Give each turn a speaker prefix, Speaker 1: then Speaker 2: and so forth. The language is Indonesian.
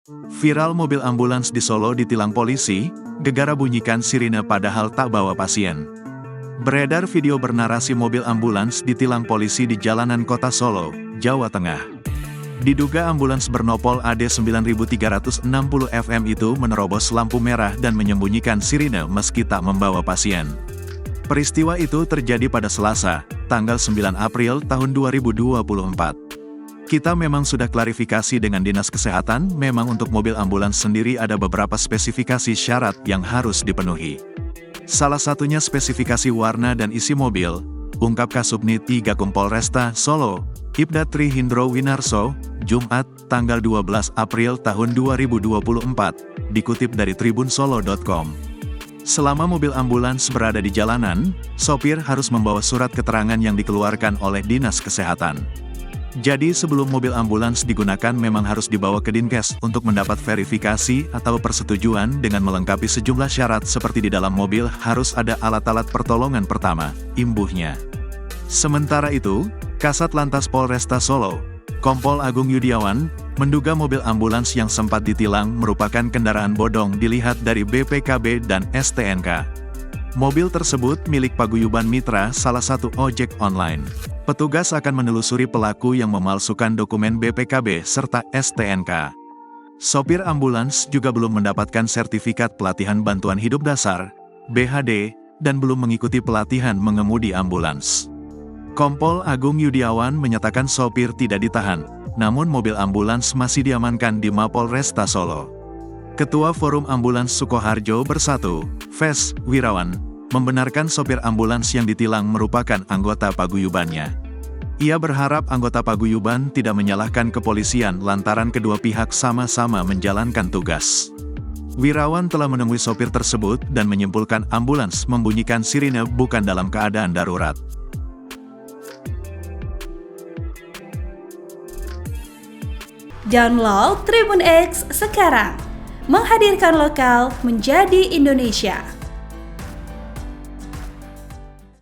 Speaker 1: Viral mobil ambulans di Solo ditilang polisi, gegara bunyikan sirine padahal tak bawa pasien. Beredar video bernarasi mobil ambulans ditilang polisi di jalanan kota Solo, Jawa Tengah. Diduga ambulans bernopol AD 9360 FM itu menerobos lampu merah dan menyembunyikan sirine meski tak membawa pasien. Peristiwa itu terjadi pada Selasa, tanggal 9 April tahun 2024. Kita memang sudah klarifikasi dengan Dinas Kesehatan, memang untuk mobil ambulans sendiri ada beberapa spesifikasi syarat yang harus dipenuhi. Salah satunya spesifikasi warna dan isi mobil, ungkap Kasubnit 3 Polresta Solo, Ibda Tri Hindro Winarso, Jumat, tanggal 12 April tahun 2024, dikutip dari tribunsolo.com. Selama mobil ambulans berada di jalanan, sopir harus membawa surat keterangan yang dikeluarkan oleh Dinas Kesehatan. Jadi sebelum mobil ambulans digunakan memang harus dibawa ke Dinkes untuk mendapat verifikasi atau persetujuan dengan melengkapi sejumlah syarat seperti di dalam mobil harus ada alat-alat pertolongan pertama, imbuhnya. Sementara itu, Kasat Lantas Polresta Solo, Kompol Agung Yudiawan, menduga mobil ambulans yang sempat ditilang merupakan kendaraan bodong dilihat dari BPKB dan STNK. Mobil tersebut milik paguyuban mitra salah satu ojek online. Petugas akan menelusuri pelaku yang memalsukan dokumen BPKB serta STNK. Sopir ambulans juga belum mendapatkan sertifikat pelatihan bantuan hidup dasar, BHD, dan belum mengikuti pelatihan mengemudi ambulans. Kompol Agung Yudiawan menyatakan sopir tidak ditahan, namun mobil ambulans masih diamankan di Mapolresta Solo. Ketua Forum Ambulans Sukoharjo Bersatu, Ves Wirawan, membenarkan sopir ambulans yang ditilang merupakan anggota paguyubannya. Ia berharap anggota paguyuban tidak menyalahkan kepolisian lantaran kedua pihak sama-sama menjalankan tugas. Wirawan telah menemui sopir tersebut dan menyimpulkan ambulans membunyikan sirine bukan dalam keadaan darurat.
Speaker 2: Download Tribun X sekarang, menghadirkan lokal menjadi Indonesia.